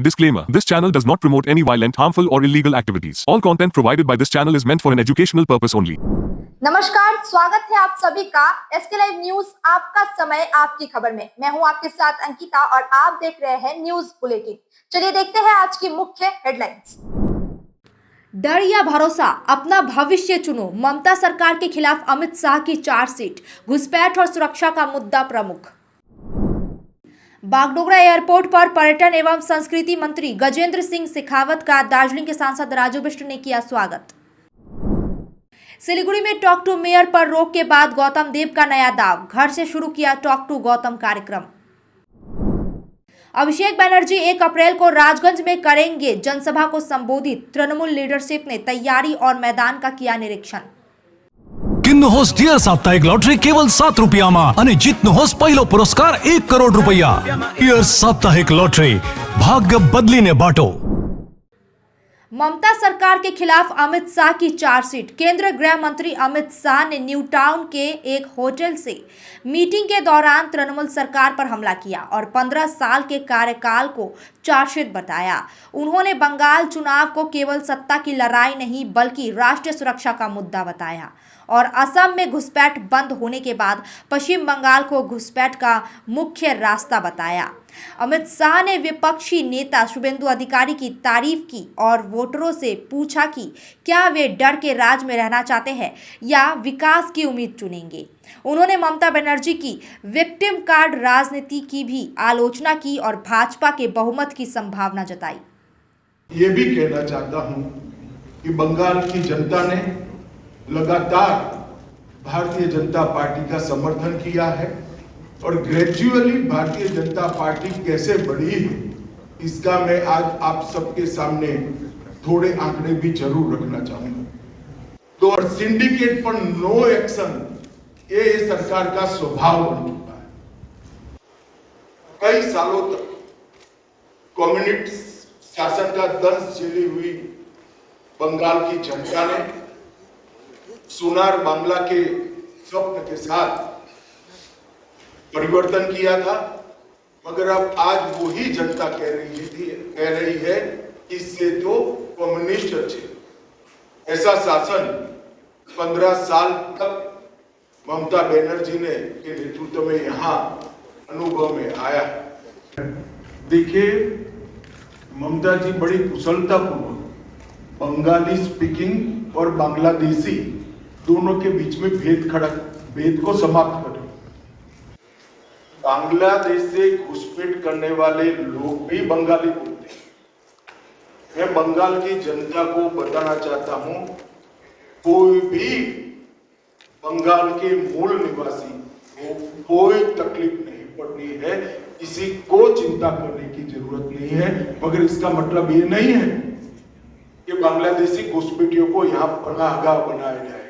Disclaimer. This channel does not promote any violent, harmful or illegal activities. All content provided by this channel is meant for an educational purpose only. नमस्कार, स्वागत है आप सभी का SK live news आपका समय आपकी खबर में। मैं हूं आपके साथ अंकिता और आप देख रहे हैं न्यूज बुलेटिन। चलिए देखते हैं आज की मुख्य हेडलाइंस। डर या भरोसा, अपना भविष्य चुनो। ममता सरकार के खिलाफ अमित शाह की चार्जशीट। घुसपैठ और सुरक्षा का मुद्दा प्रमुख। बागडोगरा एयरपोर्ट पर पर्यटन एवं संस्कृति मंत्री गजेंद्र सिंह शेखावत का दार्जिलिंग के सांसद राजू बिष्ट ने किया स्वागत। सिलीगुड़ी में टॉक टू मेयर पर रोक के बाद गौतम देव का नया दाव। घर से शुरू किया टॉक टू गौतम कार्यक्रम। अभिषेक बनर्जी 1 अप्रैल को राजगंज में करेंगे जनसभा को संबोधित। तृणमूल लीडरशिप ने तैयारी और मैदान का किया निरीक्षण। किन्नुहोस् डियर साप्ताहिक लॉटरी केवल 7 रुपयामा अनि जित्नुहोस् पहिलो पुरस्कार 1 करोड रुपैयाँ। डियर साप्ताहिक लॉटरी, भाग्य बदलिने बाटो। ममता सरकार के खिलाफ अमित शाह की चार्जशीट। केंद्रीय गृह मंत्री अमित शाह ने न्यू टाउन के एक होटल से मीटिंग के दौरान तृणमूल सरकार पर हमला किया और 15 साल के कार्यकाल को चार्जशीट बताया। उन्होंने बंगाल चुनाव को केवल सत्ता की लड़ाई नहीं बल्कि राष्ट्रीय सुरक्षा का मुद्दा बताया और असम में घुसपैठ बंद होने के बाद पश्चिम बंगाल को घुसपैठ का मुख्य रास्ता बताया। अमित शाह ने विपक्षी नेता शुभेंदु अधिकारी की तारीफ की और वोटरों से पूछा कि क्या वे डर के राज में रहना चाहते हैं या विकास की उम्मीद चुनेंगे। उन्होंने ममता बनर्जी की विक्टिम कार्ड राजनीति की भी आलोचना की और भाजपा के बहुमत की संभावना जताई। ये भी कहना चाहता हूं कि बंगाल की जनता ने लगातार भारतीय जनता पार्टी का समर्थन किया है और ग्रेजुअली भारतीय जनता पार्टी कैसे बढ़ी है इसका मैं आज आप सबके सामने थोड़े आंकड़े भी जरूर रखना चाहूंगा। तो और सिंडिकेट पर नो एक्शन ये सरकार का स्वभाव बन चुका है। कई सालों तक कम्युनिस्ट शासन का दंश झेली हुई बंगाल की जनता ने सोनार बांग्ला के स्वप्न के साथ परिवर्तन किया था, मगर अब आज वही जनता कह रही है इससे तो कम्युनिस्ट अच्छे। ऐसा शासन 15 साल तक ममता बनर्जी ने के नेतृत्व में यहाँ अनुभव में आया। देखिए, ममता जी बड़ी कुशलतापूर्वक बंगाली स्पीकिंग और बांग्लादेशी दोनों के बीच में भेद को समाप्त करें। बांग्लादेश से घुसपैठ करने वाले लोग भी बंगाली बोलते हैं। मैं बंगाल की जनता को बताना चाहता हूं, कोई भी बंगाल के मूल निवासी को कोई तकलीफ नहीं पड़नी है, किसी को चिंता करने की जरूरत नहीं है। मगर इसका मतलब ये नहीं है कि बांग्लादेशी घुसपैठियों को यहाँ पनाहगाह बनाया जाए।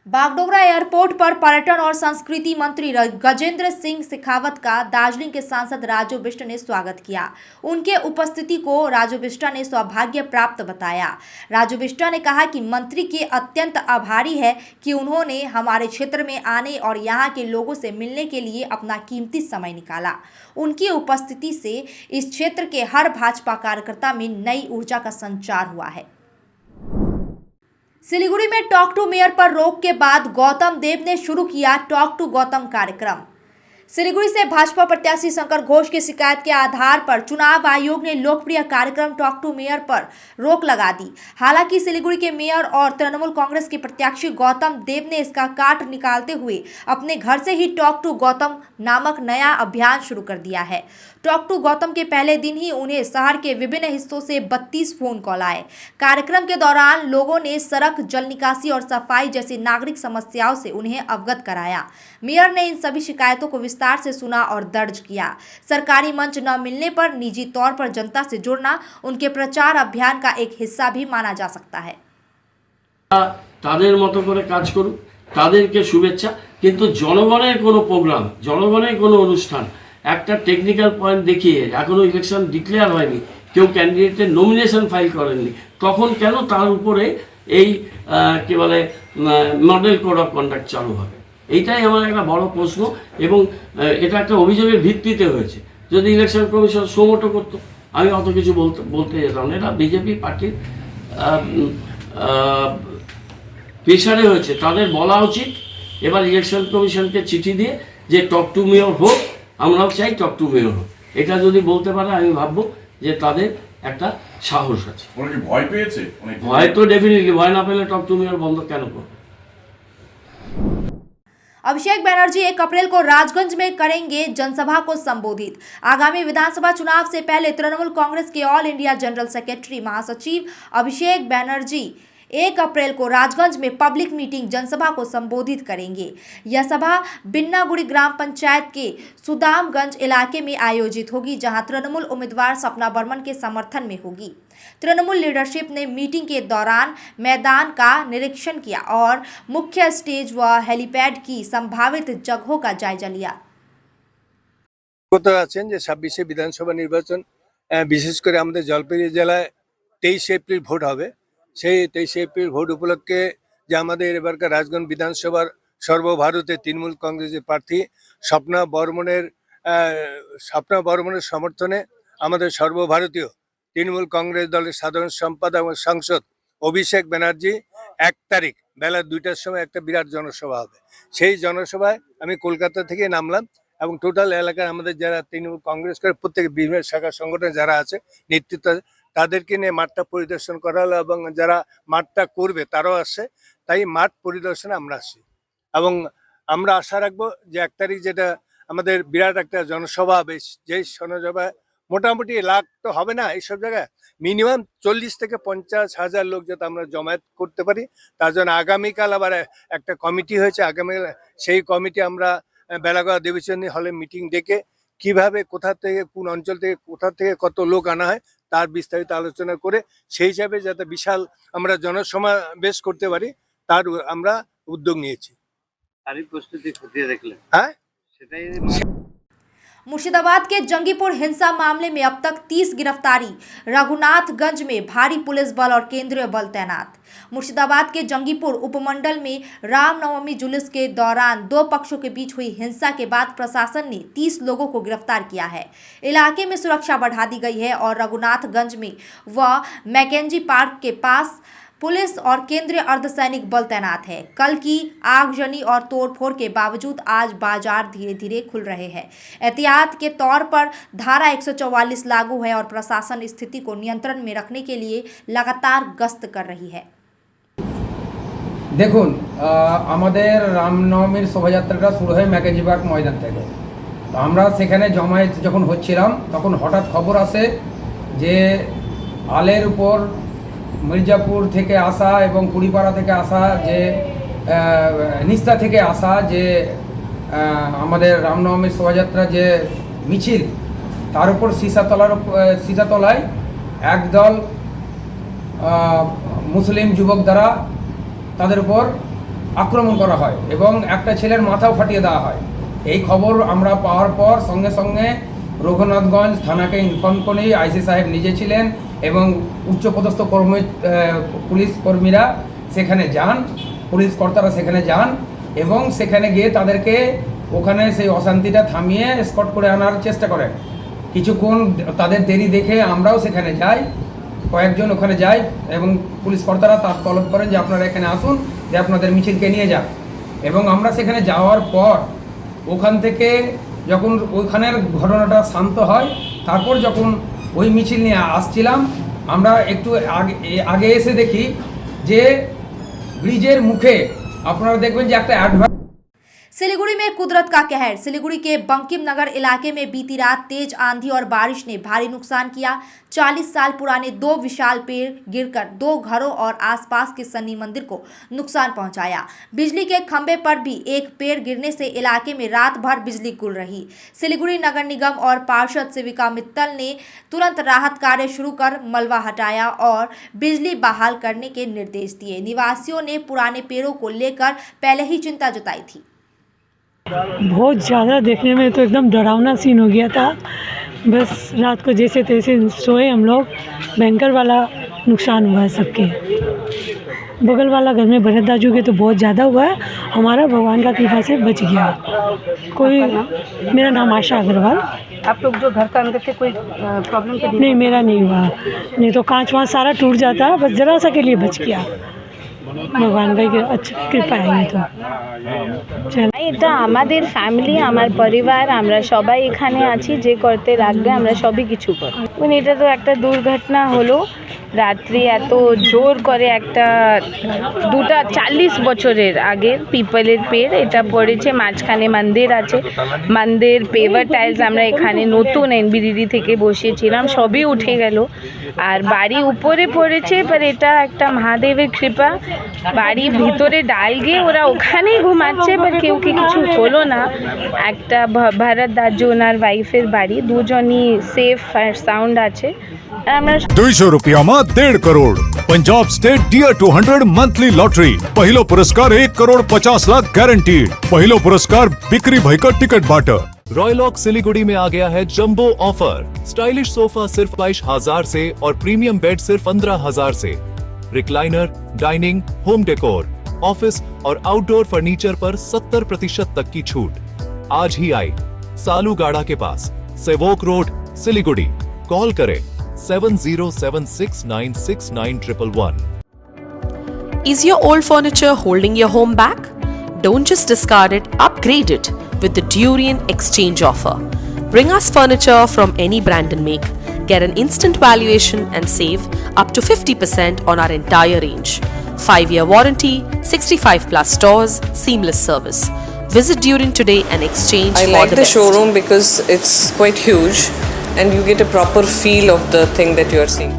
बागडोगरा एयरपोर्ट पर पर्यटन और संस्कृति मंत्री गजेंद्र सिंह शेखावत का दार्जिलिंग के सांसद राजू बिष्ट ने स्वागत किया। उनके उपस्थिति को राजू बिष्ट ने सौभाग्य प्राप्त बताया। राजू बिष्ट ने कहा कि मंत्री के अत्यंत आभारी है कि उन्होंने हमारे क्षेत्र में आने और यहाँ के लोगों से मिलने के लिए अपना कीमती समय निकाला। उनकी उपस्थिति से इस क्षेत्र के हर भाजपा कार्यकर्ता में नई ऊर्जा का संचार हुआ है। सिलीगुड़ी में टॉक टू मेयर पर रोक के बाद गौतम देव ने शुरू किया टॉक टू गौतम कार्यक्रम। सिलीगुड़ी से भाजपा प्रत्याशी शंकर घोष की शिकायत के आधार पर चुनाव आयोग ने लोकप्रिय कार्यक्रम टॉक टू मेयर पर रोक लगा दी। हालांकि सिलीगुड़ी के मेयर और तृणमूल कांग्रेस के प्रत्याशी गौतम देव ने इसका काट निकालते हुए अपने घर से ही टॉक टू गौतम नामक नया अभियान शुरू कर दिया है। टॉक टू गौतम के पहले दिन ही उन्हें शहर के विभिन्न हिस्सों से 32 फोन कॉल आए। कार्यक्रम के दौरान लोगों ने सड़क, जल निकासी और सफाई जैसी नागरिक समस्याओं से उन्हें अवगत कराया। मेयर ने इन सभी शिकायतों को विस्तार से सुना और दर्ज किया। सरकारी मंच न मिलने पर निजी तौर पर जनता से जुड़ना उनके प्रचार अभियान का एक हिस्सा भी माना जा सकता है। তাদের মতো করে কাজ করুক, তাদেরকে শুভেচ্ছা, কিন্তু জনগণের কোনো প্রোগ্রাম, জনগণের কোনো অনুষ্ঠান একটা টেকনিক্যাল পয়েন্ট দেখিয়ে এখনো ইলেকশন ডিক্লেয়ার হয়নি, কেউ ক্যান্ডিডেটের নমিনেশন ফাইল করেননি, তখন কেন তার উপরে এই কি বলে মডেল কোড অফ কন্ডাক্ট চালু হবে? এইটাই আমার একটা বড় প্রশ্ন এবং এটা একটা অভিযোগের ভিত্তিতে হয়েছে। যদি ইলেকশন কমিশন সোমোটো করতো, আমি অত কিছু বলতে যেতাম না। এটা বিজেপি পার্টির প্রেশারে হয়েছে, তাদের বলা উচিত এবার ইলেকশন কমিশনকে চিঠি দিয়ে যে টক টু মেয়র হোক, আমরাও চাই টক টু মেয়র হোক। এটা যদি বলতে পারে আমি ভাববো যে তাদের একটা সাহস আছে। ভয় পেয়েছে, ভয় তো ডেফিনেটলি, ভয় না পেলে টক টু মেয়র বন্ধ কেন করবে। अभिषेक बनर्जी 1 अप्रैल को राजगंज में करेंगे जनसभा को संबोधित। आगामी विधानसभा चुनाव से पहले तृणमूल कांग्रेस के ऑल इंडिया जनरल सेक्रेटरी महासचिव अभिषेक बनर्जी 1 अप्रैल को राजगंज में पब्लिक मीटिंग जनसभा को संबोधित करेंगे। यह सभा बिन्नागुड़ी ग्राम पंचायत के सुदामगंज इलाके में आयोजित होगी, जहां तृणमूल उम्मीदवार सपना बर्मन के समर्थन में होगी। तृणमूल लीडरशिप ने मीटिंग के दौरान मैदान का निरीक्षण किया और मुख्य स्टेज व हेलीपैड की संभावित जगहों का जायजा लिया। আছেন যে 26শে বিধানসভা নির্বাচন, বিশেষ করে আমাদের জলপাইগুড়ি জেলায় 23শে এপ্রিল ভোট হবে। সেই 23শে এপ্রিল ভোট উপলক্ষে যে আমাদের এবারকার রাজগঞ্জ বিধানসভার সর্বভারতীয় তৃণমূল কংগ্রেসের প্রার্থী স্বপ্না বর্মনের সমর্থনে আমাদের সর্বভারতীয় তৃণমূল কংগ্রেস দলের সাধারণ সম্পাদক এবং সাংসদ অভিষেক ব্যানার্জি 1 তারিখ বেলা 2টার সময় একটা বিরাট জনসভা হবে। সেই জনসভায় আমি কলকাতা থেকে নামলাম এবং টোটাল এলাকার আমাদের যারা তৃণমূল কংগ্রেস করে প্রত্যেক বিভিন্ন শাখা সংগঠন যারা আছে নেতৃত্ব, তাদেরকে নিয়ে মাঠটা পরিদর্শন করা হলো এবং যারা মাঠটা করবে তারাও আসছে। তাই মাঠ পরিদর্শনে আমরা আসছি এবং আমরা আশা রাখবো যে 1 তারিখ যেটা আমাদের বিরাট একটা জনসভা হবে, যেই জনসভায় মোটামুটি লাখ তো হবে না, এইসব জায়গায় মিনিমাম 40 থেকে 50 হাজার লোক যাতে আমরা জমায়েত করতে পারি। তার জন্য আগামীকাল আবার একটা কমিটি হয়েছে, আগামীকাল সেই কমিটি আমরা বেলাগড়া দেবীচন্দ্রী হলে মিটিং ডেকে কিভাবে কোথা থেকে কোন অঞ্চল থেকে কোথা থেকে কত লোক আনা হয় তার বিস্তারিত আলোচনা করে সেই হিসাবে যাতে বিশাল আমরা জনসমাবেশ করতে পারি তার আমরা উদ্যোগ নিয়েছি। হ্যাঁ, সেটাই। मुर्शिदाबाद के जंगीपुर हिंसा मामले में अब तक 30 गिरफ्तारी। रघुनाथगंज में भारी पुलिस बल और केंद्रीय बल तैनात। मुर्शिदाबाद के जंगीपुर उपमंडल में रामनवमी जुलूस के दौरान 2 पक्षों के बीच हुई हिंसा के बाद प्रशासन ने 30 लोगों को गिरफ्तार किया है। इलाके में सुरक्षा बढ़ा दी गई है और रघुनाथगंज में व मैकेंजी पार्क के पास पुलिस और केंद्रीय अर्धसैनिक बल तैनात है। कल की आगजनी और तोड़फोड़ के बावजूद आज बाजार धीरे धीरे खुल रहे हैं। एहतियात के तौर पर धारा 144 लागू है और प्रशासन स्थिति को नियंत्रण में रखने के लिए लगातार गश्त कर रही है। দেখুন, আমাদের রামনবমীর শোভাযাত্রাটা শুরু হয় ম্যাকেঞ্জি পার্ক ময়দান থেকে। তো আমরা সেখানে জমায়েত যখন হচ্ছিলাম তখন হঠাৎ খবর আসে যে আলের উপর মির্জাপুর থেকে আসা এবং কুড়িপাড়া থেকে আসা যে নিস্তা থেকে আসা যে আমাদের রামনবমীর শোভাযাত্রা যে মিছিল, তার উপর সীসাতলায় একদল মুসলিম যুবক দ্বারা তাদের উপর আক্রমণ করা হয় এবং একটা ছেলের মাথাও ফাটিয়ে দেওয়া হয়। এই খবর আমরা পাওয়ার পর সঙ্গে সঙ্গে রঘুনাথগঞ্জ থানাকে ইনফর্ম করি। আইসি সাহেব নিজে ছিলেন এবং উচ্চপদস্থ পুলিশ কর্মীরা সেখানে যান, পুলিশ কর্তারা সেখানে যান এবং সেখানে গিয়ে তাদেরকে ওখানে সেই অশান্তিটা থামিয়ে স্পট করে আনার চেষ্টা করেন। কিছুক্ষণ তাদের দেরি দেখে আমরাও সেখানে যাই, কয়েকজন ওখানে যায় এবং পুলিশ কর্তারা তার তলব করেন যে আপনারা এখানে আসুন, যে আপনাদের মিছিলকে নিয়ে যান। এবং আমরা সেখানে যাওয়ার পর ওখান থেকে যখন ওইখানের ঘটনাটা শান্ত হয়, তারপর যখন ওই মিছিল নিয়ে আসছিলাম আমরা একটু আগে এসে দেখি যে ব্রিজের মুখে আপনারা দেখবেন যে একটা सिलीगुड़ी में कुदरत का कहर। सिलीगुड़ी के बंकिम नगर इलाके में बीती रात तेज आंधी और बारिश ने भारी नुकसान किया। 40 साल पुराने 2 विशाल पेड़ गिरकर 2 घरों और आसपास के सन्नी मंदिर को नुकसान पहुंचाया। बिजली के खंभे पर भी एक पेड़ गिरने से इलाके में रात भर बिजली गुल रही। सिलीगुड़ी नगर निगम और पार्षद सेविका मित्तल ने तुरंत राहत कार्य शुरू कर मलबा हटाया और बिजली बहाल करने के निर्देश दिए। निवासियों ने पुराने पेड़ों को लेकर पहले ही चिंता जताई थी। बहुत ज़्यादा देखने में तो एकदम डरावना सीन हो गया था। बस रात को जैसे तैसे सोए हम लोग। बैंकर वाला नुकसान हुआ है सबके। बगल वाला घर में भरत दाजू के तो बहुत ज़्यादा हुआ है, हमारा भगवान का कृपा से बच गया। कोई, मेरा नाम आशा अग्रवाल। आप लोग जो घर के अंदर थे कोई प्रॉब्लम तो नहीं, मेरा नहीं हुआ, नहीं तो कांच वहाँ सारा टूट जाता, बस जरा सा के लिए बच गया। भगवान भाई की अच्छी कृपा है। तो এটা আমাদের ফ্যামিলি, আমার পরিবার, আমরা সবাই এখানে আছি, যে করতে লাগবে আমরা সবই কিছু করি। মানে এটা তো একটা দুর্ঘটনা হলো, রাত্রি এত জোর করে একটা 40 বছরের আগের পিপলের পেড় এটা পড়েছে, মাঝখানে মন্দির আছে, মন্দির পেভার টাইলস আমরা এখানে নতুন এনবিডিডি থেকে বসিয়েছিলাম, সবই উঠে গেল আর বাড়ি উপরে পড়েছে। पर এটা একটা মহাদেবের কৃপা, বাড়ির ভিতরে ডাল গিয়ে ওরা ওখানেই ঘুমাচ্ছে, पर কেউ কিছু হলো না। একটা ভরত দাজু ওনার ওয়াইফের বাড়ি, দুজনই সেফ আর সাউন্ড আছে। আর আমরা 200 રૂપિયામાં 1.5 crore Punjab state dear 200 monthly lottery पहिलो पुरस्कार 1 करोड़ 50 लाख गारंटीड पहिलो पुरस्कार बिक्री भाई का टिकट बाटर। रॉयलॉक सिलीगुड़ी में आ गया है जंबो ऑफर। स्टाइलिश सोफा सिर्फ 22,000 से और प्रीमियम बेड सिर्फ 15,000 से। Recliner, dining, home decor, office और आउटडोर फर्नीचर पर 70% तक की छूट। आज ही आए सालूगाड़ा के पास, सेवोक रोड, सिलीगुड़ी। कॉल करें 7076969111। Is your old furniture holding your home back? Don't just discard it, upgrade it with the Durian Exchange offer. Bring us furniture from any brand and make. Get an instant valuation and save up to 50% on our entire range. 5-year warranty, 65 plus stores, seamless service. Visit Durian today and exchange I for like the best. showroom because it's quite huge and you get a proper feel of the thing that you are seeing.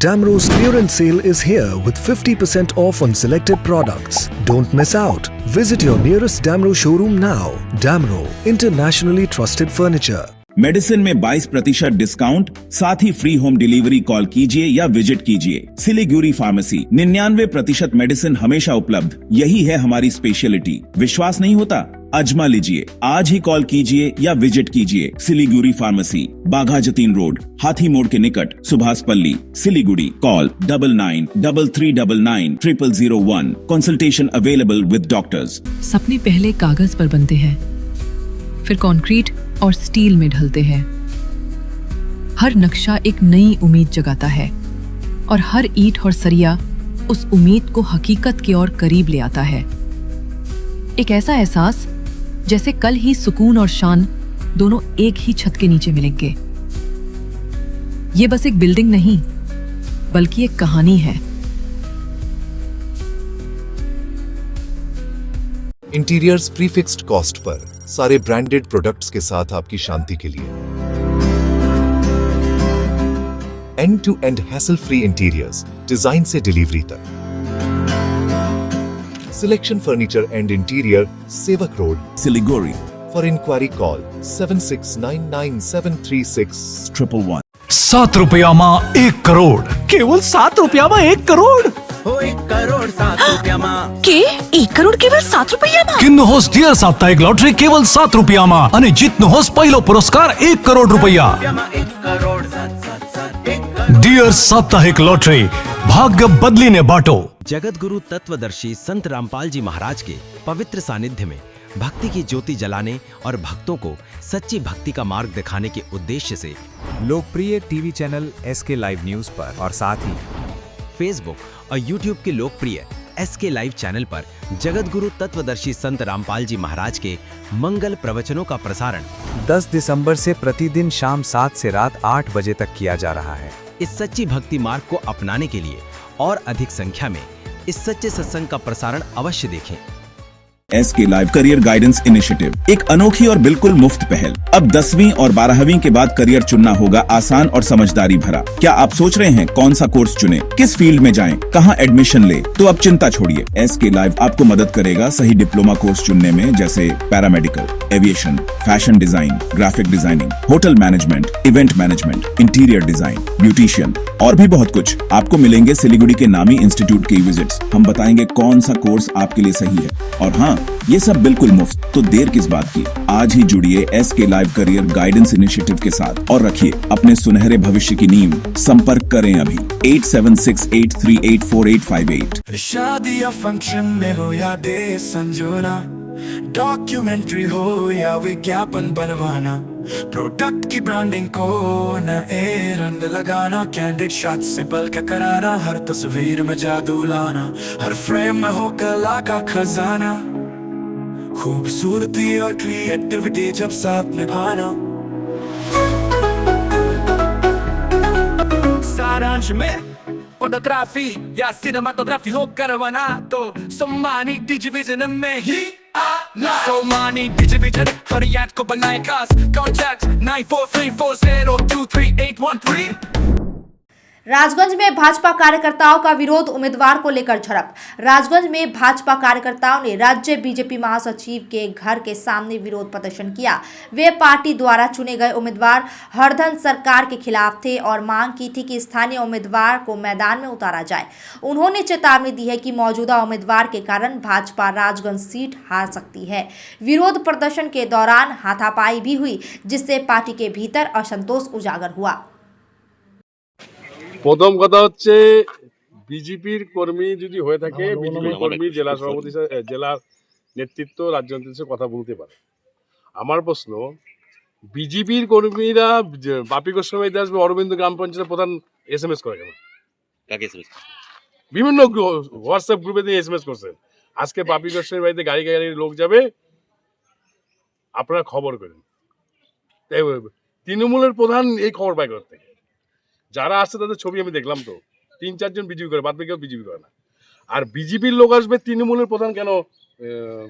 Damro's clearance sale is here with 50% off on selected products. Don't miss out. Visit your nearest Damro showroom now. Damro, internationally trusted furniture. Medicine में 22% discount, साथ ही free home delivery. Call कीजिए या visit कीजिए Siliguri pharmacy. 99% medicine हमेशा उपलब्ध, यही है हमारी स्पेशलिटी। विश्वास नहीं होता? अजमा लीजिए। आज ही कॉल कीजिए या विजिट कीजिए सिलीगुड़ी फार्मेसी, बाघा जतीन रोड, हाथी मोड़ के निकट, सुभाष पल्ली, Siliguri. Call 9933990001। Consultation available with doctors. सपने पहले कागज पर बनते हैं, फिर कंक्रीट और स्टील में ढलते हैं। हर नक्शा एक नई उम्मीद जगाता है और हर ईंट और सरिया उस उम्मीद को हकीकत की ओर करीब ले आता है। एक ऐसा एहसास जैसे कल ही सुकून और शान दोनों एक ही छत के नीचे मिलेंगे। ये बस एक बिल्डिंग नहीं, बल्कि एक कहानी है। इंटीरियर्स प्रीफिक्स्ड कॉस्ट पर सारे ब्रांडेड प्रोडक्ट्स के साथ आपकी शांति के लिए। End to end hassle free interiors, design से डिलीवरी तक। Selection furniture and interior, Sevoke road, Siliguri. For inquiry call 7699736111। 7 રૂપિયામાં 1 કરોડ કેવલ 7 રૂપિયામાં 1 કરોડ के 1 करोड़ केवल 7 रुपया। કિન્નુ હોસ ડિયર સાપ્તાહિક લોટરી કેવલ 7 રૂપિયામાં અને જીતનો હોસ પહેલો પુરસ્કાર 1 કરોડ રૂપિયા। ડિયર સાપ્તાહિક લોટરી, ભાગ્ય બદલીને બાટો। जगत गुरु तत्वदर्शी संत रामपाल जी महाराज के पवित्र सानिध्य में भक्ति की ज्योति जलाने और भक्तों को सच्ची भक्ति का मार्ग दिखाने के उद्देश्य से लोकप्रिय TV channel SK live news पर और साथ ही फेसबुक और यूट्यूब के लोकप्रिय SK लाइव चैनल पर जगत गुरु तत्वदर्शी संत रामपाल जी महाराज के मंगल प्रवचनों का प्रसारण 10 दिसंबर से प्रतिदिन शाम 7 से रात 8 बजे तक किया जा रहा है। इस सच्ची भक्ति मार्ग को अपनाने के लिए और अधिक संख्या में इस सच्चे सत्संग का प्रसारण अवश्य देखें। SK live career guidance initiative, एक अनोखी और बिल्कुल मुफ्त पहल। अब 10वीं और 12वीं के बाद करियर चुनना होगा आसान और समझदारी भरा। क्या आप सोच रहे हैं कौन सा कोर्स चुने, किस फील्ड में जाएं, कहां एडमिशन ले? तो अब चिंता छोड़िए, SK लाइव आपको मदद करेगा सही डिप्लोमा कोर्स चुनने में, जैसे paramedical, aviation, fashion design, graphic designing, hotel management, event management, interior design, beautician और भी बहुत कुछ। आपको मिलेंगे सिलीगुड़ी के नामी इंस्टीट्यूट के विजिट्स। हम बताएंगे कौन सा कोर्स आपके लिए सही है, और हाँ, ये सब बिल्कुल मुफ्त। तो देर किस बात की, आज ही जुड़िए SK live career guidance initiative के साथ और रखिए अपने सुनहरे भविष्य की नींव। संपर्क करें अभी 8768384858। शादी या फंक्शन में हो या डे संजोना, डॉक्यूमेंट्री हो या विज्ञापन बनवाना, प्रोडक्ट की ब्रांडिंग को नए रंग लगाना, कैंडिड शॉट से बल्क कराना, हर तस्वीर में जादू लाना, हर फ्रेम में हो कला का खजाना, खूबसूरती और क्रिएटिविटी जब साथ निभाना। सारांश में फोटोग्राफी या सिनेमाटोग्राफी हो करवाना तो सोमानी डिजिविजन में ही आना। सोमानी डिजिविजन फरियाद को बनाए खास, कॉन्टैक्ट 9434023813। राजगंज में भाजपा कार्यकर्ताओं का विरोध, उम्मीदवार को लेकर झड़प। राजगंज में भाजपा कार्यकर्ताओं ने राज्य बीजेपी महासचिव के घर के सामने विरोध प्रदर्शन किया। वे पार्टी द्वारा चुने गए उम्मीदवार हरधन सरकार के खिलाफ थे और मांग की थी कि स्थानीय उम्मीदवार को मैदान में उतारा जाए। उन्होंने चेतावनी दी है कि मौजूदा उम्मीदवार के कारण भाजपा राजगंज सीट हार सकती है। विरोध प्रदर्शन के दौरान हाथापाई भी हुई, जिससे पार्टी के भीतर असंतोष उजागर हुआ। প্রথম কথা হচ্ছে বিজেপির কর্মী যদি হয়ে থাকে, বিজেপির কর্মী জেলা সভাপতি জেলার নেতৃত্ব রাজ্য নেতৃত্বের কথা বলতে পারে। আমার প্রশ্ন, বিজেপির কর্মীরা বাপি গোস্বামীতে আসবে, অরবিন্দ গ্রাম পঞ্চায়েতের প্রধান SMS করে কেন? বিভিন্ন হোয়াটসঅ্যাপ গ্রুপে দিয়ে SMS করছেন, আজকে বাপি গোস্বামীর বাড়িতে গাড়ি গাড়ি লোক যাবে, আপনারা খবর করেন। তৃণমূলের প্রধান এই খবর পায় করতে, যারা আসছে তাদের ছবি আমি দেখলাম, তো 3-4 জন বিজেপি করে, বাদ বাকি কেউ বিজেপি করে না। আর বিজেপির লোক আসবে, তৃণমূলের প্রধান কেন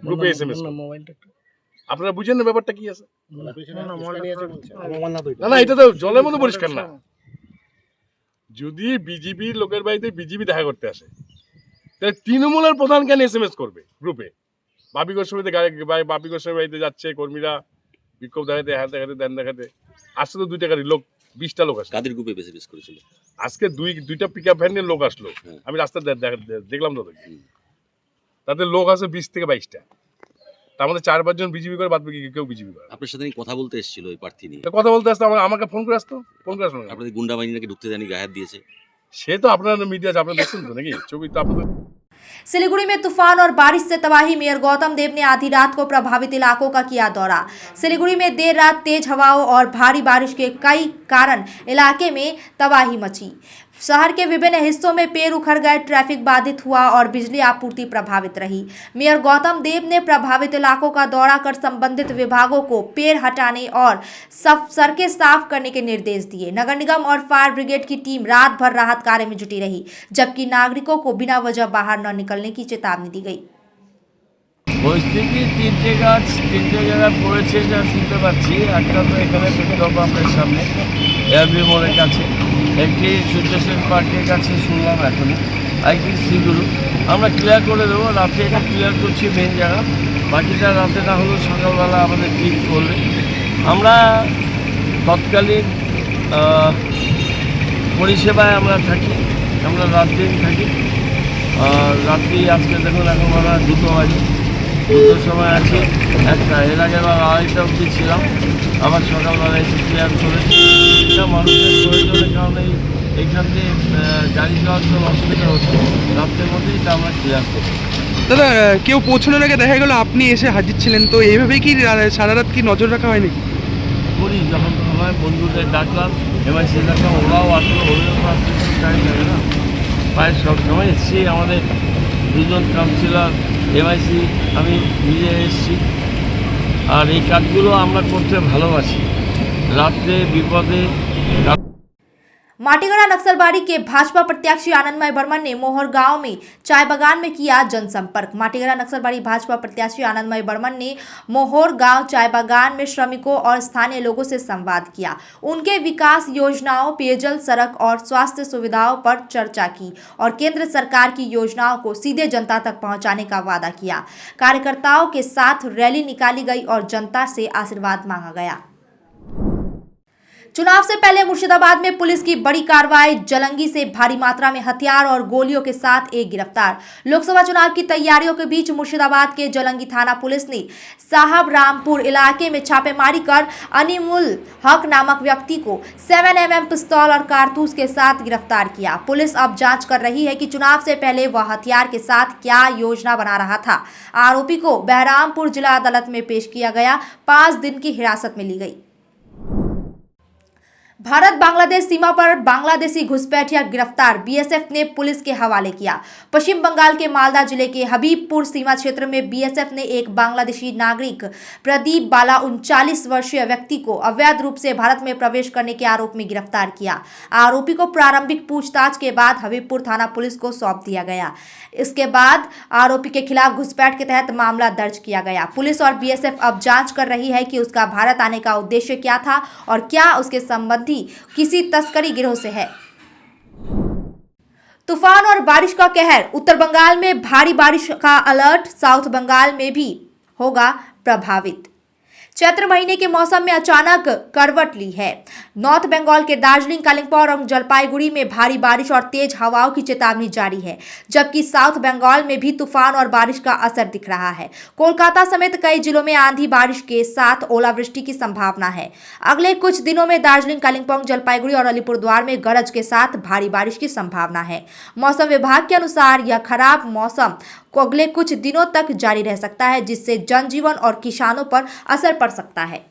গ্রুপে SMS? আপনারা বুঝেন না ব্যাপারটা কি আছে? না না, এটা তো জলের মতো পরিষ্কার না। যদি বিজেপির লোকের বাড়িতে বিজেপি দেখা করতে আসে, তাহলে তৃণমূলের প্রধান কেন SMS করবে গ্রুপে? বাপি গোস্বামীতে বাপি গোস্বামীর বাড়িতে যাচ্ছে কর্মীরা, বিক্ষোভ দেখাতে, হাত দেখাতে, দেন দেখাতে, আসছে তো 2 টাকারই লোক, 20টা লোক আসে। কাদের গ্রুপে বেশি করেছিল? আজকে দুইটা পিকআপ ভ্যান নিয়ে লোক আসলো, আমি রাস্তা দেখলাম তো, তাদের লোক আছে 20 থেকে 22টা, তার মধ্যে 4-5 জন বিজেপি করে, বাদ বাকি কেউ বিজেপি করে। আপনার সাথে কথা বলতে এসেছিল ওই প্রার্থী নিয়ে? কথা বলতে আসতো, আমাকে ফোন করে আসতো, ফোন করে আসলো। আপনাদের গুন্ডা বাহিনী নাকি ঢুকতে দেয়নি, গায়ে হাত দিয়েছে। সে তো আপনার মিডিয়া আছে, আপনারা দেখছেন তো নাকি ছবি তো আপনাদের। सिलीगुड़ी में तूफान और बारिश से तबाही। मेयर गौतम देव ने आधी रात को प्रभावित इलाकों का किया दौरा। सिलीगुड़ी में देर रात तेज हवाओं और भारी बारिश के कई कारण इलाके में तबाही मची। शहर के विभिन्न हिस्सों में पेड़ उखड़ गए, ट्रैफिक बाधित हुआ और बिजली आपूर्ति प्रभावित रही। मेयर गौतम देव ने प्रभावित इलाकों का दौरा कर संबंधित विभागों को पेड़ हटाने और सड़कें साफ करने के निर्देश दिए। नगर निगम और फायर ब्रिगेड की टीम रात भर राहत कार्य में जुटी रही, जबकि नागरिकों को बिना वजह बाहर न निकलने की चेतावनी दी गई। পরিস্থিতি তিনটে জায়গায় পড়েছে যা শুনতে পাচ্ছি। একটা তো এখানে পেট্রোল পাম্পের সামনে এয়ারবি মোড়ের কাছে, একটি সূর্যসেন পার্কের কাছে শুনলাম এখনই, আরেকটি সিগুরু। আমরা ক্লিয়ার করে দেবো, রাতে এটা ক্লিয়ার করছি মেন জায়গা, বাকিটা রাতে না হলেও সকালবেলা আমাদের ঠিক করবে। আমরা তৎকালীন পরিষেবায় আমরা থাকি, আমরা রাত দিন থাকি। রাত্রি আজকে দেখুন এখন আমরা 2টো বাজে, 2টোর সময় আছি, একটা এর আগে 2:30 অবধি ছিলাম, আবার সকালবেলা এসে ক্লিয়ার করে। এটা মানুষের প্রয়োজনের কারণে এইখান দিয়ে গাড়ি যাওয়ার জন্য অসুবিধা হচ্ছে, রাত্রের মধ্যেই এটা আমরা ক্লিয়ার করি। দাদা, কেউ পৌঁছানোর আগে দেখা গেল আপনি এসে হাজির ছিলেন, তো এইভাবেই কি সারা রাত কি নজর রাখা হয়নি? করি, যখন হয় বন্ধুদের ডাকলাম, MIC ডাকলাম, ওরাও আসলে ওদের টাইম লাগে না, প্রায় সব সময় এসছি। আমাদের 2 জন কাউন্সিলর, MIC, আমি নিজে এসেছি। আর এই কাজগুলো আমরা করতে ভালোবাসি, রাত্রে বিপদে। माटीगढ़ा नक्सलबाड़ी के भाजपा प्रत्याशी आनंदमय बर्मन ने मोहर गांव में चाय बागान में किया जनसंपर्क। माटीगढ़ा नक्सलबाड़ी भाजपा प्रत्याशी आनंदमय बर्मन ने मोहर गांव चाय बागान में श्रमिकों और स्थानीय लोगों से संवाद किया। उनके विकास योजनाओं, पेयजल, सड़क और स्वास्थ्य सुविधाओं पर चर्चा की और केंद्र सरकार की योजनाओं को सीधे जनता तक पहुंचाने का वादा किया। कार्यकर्ताओं के साथ रैली निकाली गई और जनता से आशीर्वाद मांगा गया। चुनाव से पहले मुर्शिदाबाद में पुलिस की बड़ी कार्रवाई, जलंगी से भारी मात्रा में हथियार और गोलियों के साथ एक गिरफ्तार। लोकसभा चुनाव की तैयारियों के बीच मुर्शिदाबाद के जलंगी थाना पुलिस ने साहब रामपुर इलाके में छापेमारी कर अनिमुल हक नामक व्यक्ति को 7mm पिस्तौल और कारतूस के साथ गिरफ्तार किया। पुलिस अब जांच कर रही है कि चुनाव से पहले वह हथियार के साथ क्या योजना बना रहा था। आरोपी को बहरामपुर जिला अदालत में पेश किया गया, 5 दिन की हिरासत में ली गई। भारत बांग्लादेश सीमा पर बांग्लादेशी घुसपैठिया गिरफ्तार, बीएसएफ ने पुलिस के हवाले किया। पश्चिम बंगाल के मालदा जिले के हबीबपुर सीमा क्षेत्र में बीएसएफ ने एक बांग्लादेशी नागरिक प्रदीप बाला 39 वर्षीय व्यक्ति को अवैध रूप से भारत में प्रवेश करने के आरोप में गिरफ्तार किया। आरोपी को प्रारंभिक पूछताछ के बाद हबीबपुर थाना पुलिस को सौंप दिया गया। इसके बाद आरोपी के खिलाफ घुसपैठ के तहत मामला दर्ज किया गया। पुलिस और बीएसएफ अब जांच कर रही है कि उसका भारत आने का उद्देश्य क्या था और क्या उसके संबंधी किसी तस्करी गिरोह से है। तूफान और बारिश का कहर, उत्तर बंगाल में भारी बारिश का अलर्ट, साउथ बंगाल में भी होगा प्रभावित। चैत्र महीने के मौसम में अचानक करवट ली है। नॉर्थ बंगाल के दार्जिलिंग, कालिम्पोंग और जलपाईगुड़ी में भारी बारिश और तेज हवाओं की चेतावनी जारी है, जबकि साउथ बंगाल में भी तूफान और बारिश का असर दिख रहा है। कोलकाता समेत कई जिलों में आंधी बारिश के साथ ओलावृष्टि की संभावना है। अगले कुछ दिनों में दार्जिलिंग, कालिम्पोंग, जलपाईगुड़ी और अलीपुरद्वार में गरज के साथ भारी बारिश की संभावना है। मौसम विभाग के अनुसार यह खराब मौसम को अगले कुछ दिनों तक जारी रह सकता है, जिससे जनजीवन और किसानों पर असर पड़ सकता है।